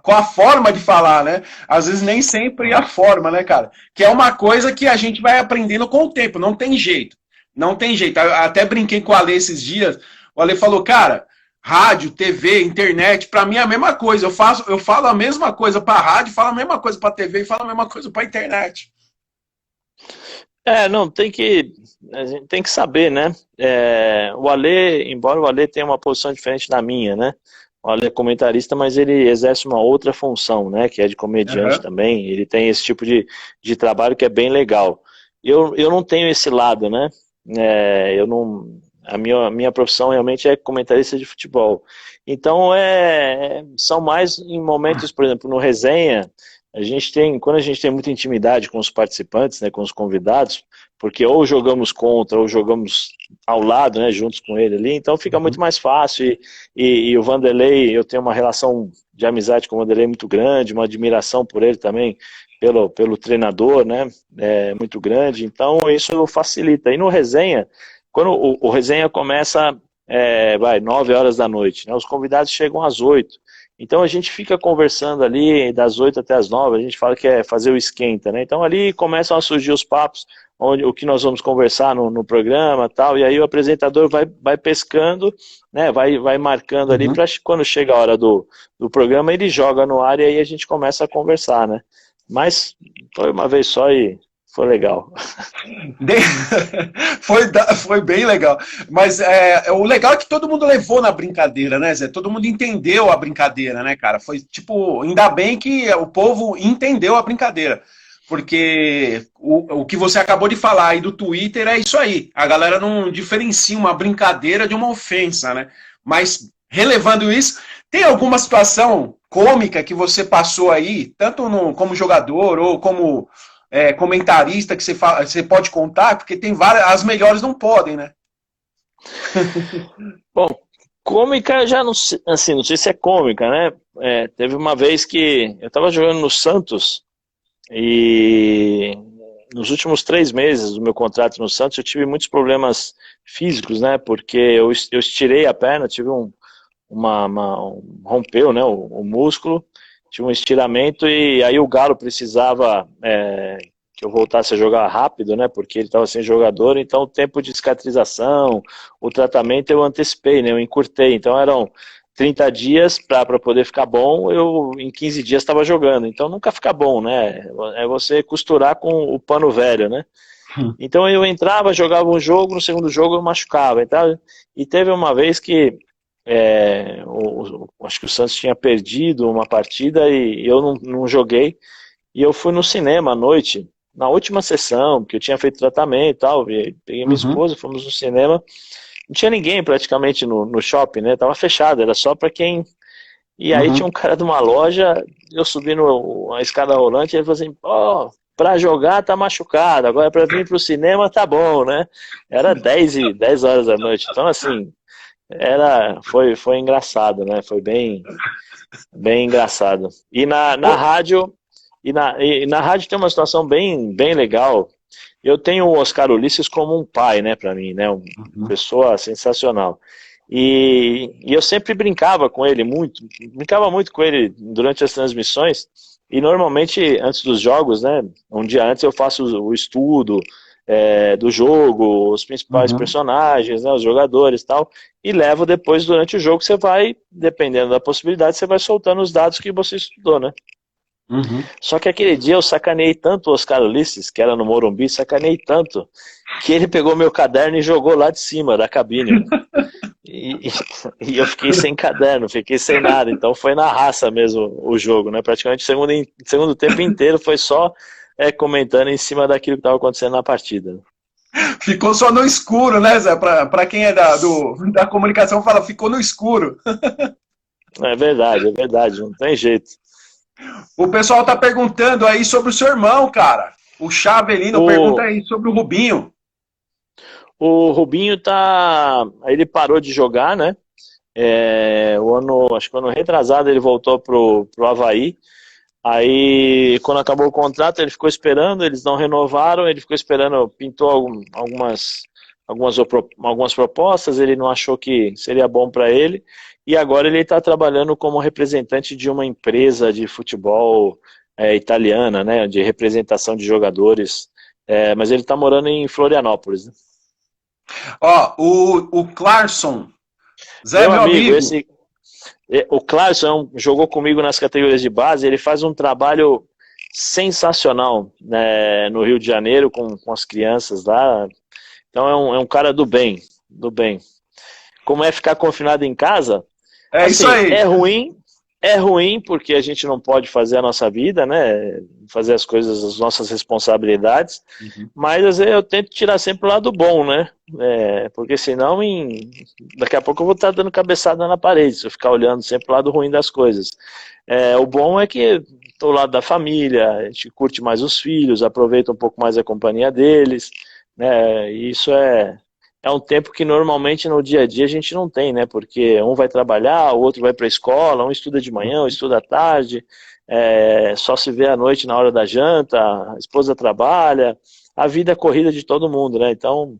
qual a forma de falar, né? Às vezes nem sempre a forma, né, cara? Que é uma coisa que a gente vai aprendendo com o tempo, não tem jeito. Não tem jeito. Eu até brinquei com o Ale esses dias, o Ale falou, cara, rádio, TV, internet, pra mim é a mesma coisa. Eu falo a mesma coisa pra rádio, falo a mesma coisa pra TV e falo a mesma coisa pra internet. Não, a gente tem que saber, né? O Ale, embora o Ale tenha uma posição diferente da minha, né? O Ale é comentarista, mas ele exerce uma outra função, né? Que é de comediante também. Ele tem esse tipo de trabalho que é bem legal. Eu não tenho esse lado, né? Eu não, a minha profissão realmente é comentarista de futebol. Então, são mais em momentos, por exemplo, no resenha. Quando a gente tem muita intimidade com os participantes, né, com os convidados, porque ou jogamos contra, ou jogamos ao lado, né, juntos com ele ali, então fica muito mais fácil, e o Vanderlei, eu tenho uma relação de amizade com o Vanderlei muito grande, uma admiração por ele também, pelo treinador, né, muito grande, então isso facilita. E no resenha, quando o resenha começa, 9 horas da noite, né, os convidados chegam às 8. Então a gente fica conversando ali das 8 até as 9, a gente fala que é fazer o esquenta, né? Então ali começam a surgir os papos, o que nós vamos conversar no programa e tal, e aí o apresentador vai pescando, né? Vai marcando ali, para quando chega a hora do programa, ele joga no ar e aí a gente começa a conversar, né? Mas foi uma vez só e foi legal. Foi bem legal. Mas o legal é que todo mundo levou na brincadeira, né, Zé? Todo mundo entendeu a brincadeira, né, cara? Foi tipo, ainda bem que o povo entendeu a brincadeira. Porque o que você acabou de falar aí do Twitter é isso aí. A galera não diferencia uma brincadeira de uma ofensa, né? Mas, relevando isso, tem alguma situação cômica que você passou aí, tanto como jogador ou como comentarista, que você pode contar? Porque tem várias, as melhores não podem, né? Bom, cômica já não sei, assim, não sei se é cômica, né? Teve uma vez que eu estava jogando no Santos e nos últimos 3 meses do meu contrato no Santos eu tive muitos problemas físicos, né? Porque eu estirei a perna, tive rompeu, né? O músculo, tinha um estiramento e aí o Galo precisava que eu voltasse a jogar rápido, né? Porque ele estava sem jogador, então o tempo de cicatrização, o tratamento eu antecipei, né? Eu encurtei, então eram 30 dias para poder ficar bom, eu em 15 dias estava jogando, então nunca fica bom, né? É você costurar com o pano velho, né? Então eu entrava, jogava um jogo, no segundo jogo eu machucava, então, e teve uma vez que acho que o Santos tinha perdido uma partida e eu não joguei, e eu fui no cinema à noite, na última sessão, porque eu tinha feito tratamento e tal, peguei minha esposa, fomos no cinema, não tinha ninguém praticamente no shopping, né, tava fechado, era só pra quem... E aí tinha um cara de uma loja, eu subi a escada rolante, e ele falou assim, pra jogar tá machucado, agora pra vir pro cinema tá bom, né, era 10 horas da noite, então assim... Foi engraçado, né? Foi bem engraçado. E na rádio, na rádio tem uma situação bem legal. Eu tenho o Oscar Ulisses como um pai, né, para mim, né? Uma pessoa sensacional. E eu sempre brincava com ele brincava muito com ele durante as transmissões. E normalmente antes dos jogos, né? Um dia antes eu faço o estudo do jogo, os principais personagens, né, os jogadores e tal, e levo depois durante o jogo, você vai, dependendo da possibilidade, você vai soltando os dados que você estudou, né? Só que aquele dia eu sacaneei tanto o Oscar Ulisses, que era no Morumbi, sacaneei tanto, que ele pegou meu caderno e jogou lá de cima da cabine. E eu fiquei sem caderno, fiquei sem nada, então foi na raça mesmo o jogo, né? Praticamente o segundo tempo inteiro foi só comentando em cima daquilo que estava acontecendo na partida. Ficou só no escuro, né, Zé? Pra quem é da comunicação, fala, ficou no escuro. É verdade, não tem jeito. O pessoal tá perguntando aí sobre o seu irmão, cara. O Chavelino pergunta O, aí sobre o Rubinho. o Rubinho tá. Ele parou de jogar, né? Acho que o ano retrasado ele voltou pro Avaí. Aí, quando acabou o contrato, ele ficou esperando, eles não renovaram, ele ficou esperando, pintou algumas propostas, ele não achou que seria bom para ele, e agora ele está trabalhando como representante de uma empresa de futebol italiana, né, de representação de jogadores, mas ele está morando em Florianópolis, né? Ó, o Clarkson. Zé, Meu meu amigo, amigo. o Clarkson jogou comigo nas categorias de base, ele faz um trabalho sensacional, né, no Rio de Janeiro com as crianças lá. Então é um cara do bem, do bem. Como é ficar confinado em casa? É isso Assim, aí. é ruim porque a gente não pode fazer a nossa vida, né? Fazer as coisas, as nossas responsabilidades, Uhum. mas às vezes eu tento tirar sempre o lado bom, né? Porque senão daqui a pouco eu vou estar dando cabeçada na parede, se eu ficar olhando sempre o lado ruim das coisas. O bom é que estou ao lado da família, a gente curte mais os filhos, aproveita um pouco mais a companhia deles, né? E isso é um tempo que normalmente no dia a dia a gente não tem, né? Porque um vai trabalhar, o outro vai para a escola, um estuda de manhã, um estuda à tarde, só se vê à noite na hora da janta, a esposa trabalha, a vida é corrida de todo mundo, né? Então,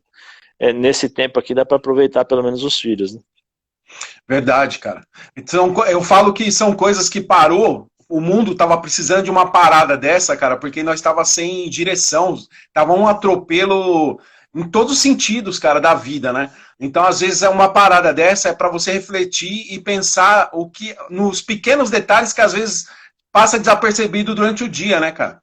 nesse tempo aqui dá para aproveitar pelo menos os filhos, né? Verdade, cara. Então, eu falo que são coisas que parou. O mundo tava precisando de uma parada dessa, cara, porque nós tava sem direção. Tava um atropelo em todos os sentidos, cara, da vida, né? Então, às vezes, uma parada dessa é para você refletir e pensar o que nos pequenos detalhes que às vezes passa desapercebido durante o dia, né, cara?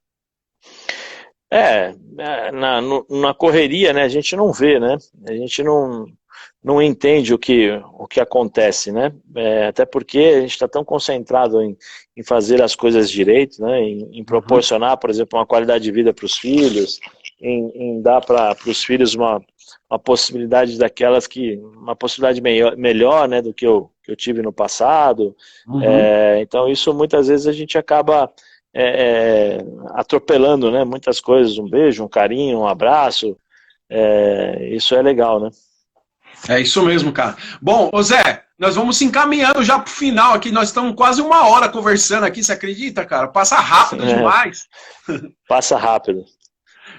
Na correria, né, a gente não vê, né? A gente não entende o que acontece, né? Até porque a gente está tão concentrado em fazer as coisas direito, né? Em Uhum. proporcionar, por exemplo, uma qualidade de vida para os filhos, em dar para os filhos uma possibilidade uma possibilidade melhor, né, do que eu tive no passado. Uhum. Então isso muitas vezes a gente acaba atropelando, né? Muitas coisas, um beijo, um carinho, um abraço, isso é legal, né? É isso mesmo, cara. Bom, ô Zé, nós vamos se encaminhando já pro final aqui. Nós estamos quase uma hora conversando aqui, você acredita, cara? Passa rápido demais. Passa rápido.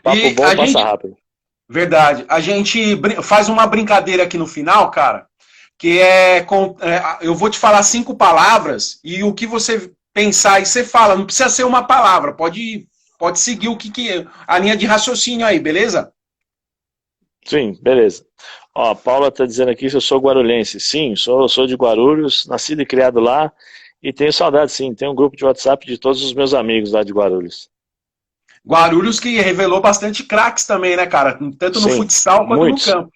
Papo E bom a passa gente, rápido. verdade, a gente faz uma brincadeira aqui no final, cara, que eu vou te falar 5 palavras e o que você pensar aí você fala. Não precisa ser uma palavra, pode seguir a linha de raciocínio aí, beleza? Sim, beleza. Ó, a Paula tá dizendo aqui se eu sou guarulhense. Sim, sou de Guarulhos, nascido e criado lá, e tenho saudade, sim. Tenho um grupo de WhatsApp de todos os meus amigos lá de Guarulhos. Guarulhos que revelou bastante craques também, né, cara? Tanto no Sim, futsal quanto no muitos, campo.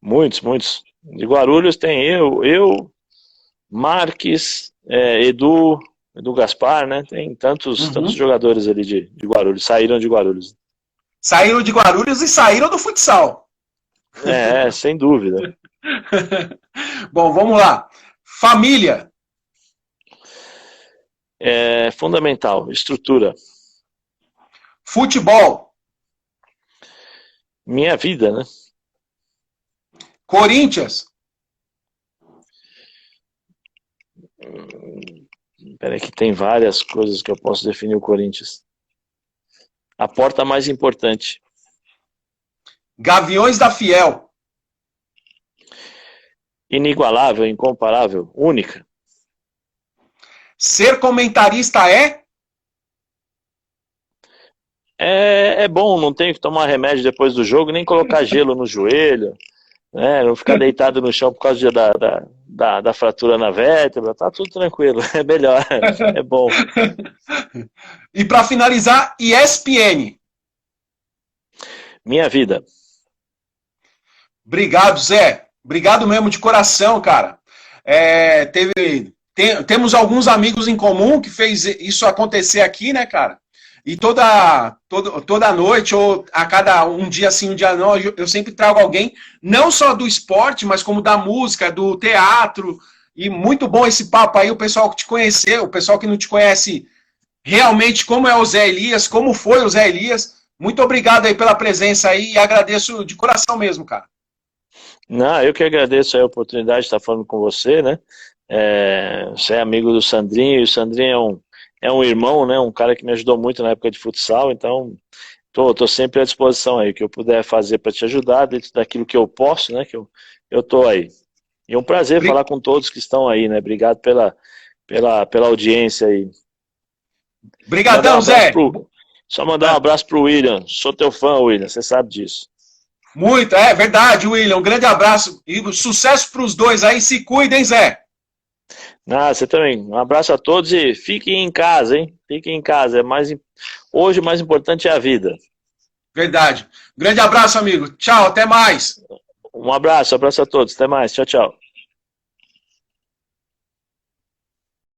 muitos, muitos. De Guarulhos tem Marques, Edu Gaspar, né? Tem tantos Uhum. jogadores ali de Guarulhos, saíram de Guarulhos. Saíram de Guarulhos e saíram do futsal. Sem dúvida. Bom, vamos lá. Família, É fundamental, estrutura. futebol, Minha vida, né? Corinthians, Peraí que tem várias coisas que eu posso definir o Corinthians. A porta mais importante. Gaviões da Fiel, Inigualável, incomparável, única. ser comentarista é? É bom, não tenho que tomar remédio depois do jogo, nem colocar gelo no joelho, né? Não ficar deitado no chão por causa da fratura na vértebra, tá tudo tranquilo, é melhor, é bom. E para finalizar, ESPN. Minha vida. Obrigado, Zé. Obrigado mesmo de coração, cara. Temos alguns amigos em comum que fez isso acontecer aqui, né, cara? E toda noite, ou a cada um dia sim, um dia não, eu sempre trago alguém, não só do esporte, mas como da música, do teatro. E muito bom esse papo aí, o pessoal que te conheceu, o pessoal que não te conhece realmente como é o Zé Elias, como foi o Zé Elias. Muito obrigado aí pela presença aí e agradeço de coração mesmo, cara. Não, eu que agradeço a oportunidade de estar falando com você, né? Você é amigo do Sandrinho, e o Sandrinho é um irmão, né? Um cara que me ajudou muito na época de futsal, então tô sempre à disposição aí, o que eu puder fazer para te ajudar, dentro daquilo que eu posso, né? Que eu tô aí. E é um prazer falar com todos que estão aí, né? Obrigado pela audiência aí. Obrigadão, Zé. Só mandar um abraço pro William. Sou teu fã, William, você sabe disso. Muito, é verdade, William. Um grande abraço e sucesso para os dois aí. Se cuidem, Zé. Você também. Um abraço a todos e fiquem em casa, hein? Fiquem em casa. Hoje o mais importante é a vida. Verdade. Grande abraço, amigo. Tchau, até mais. Um abraço a todos. Até mais. Tchau, tchau.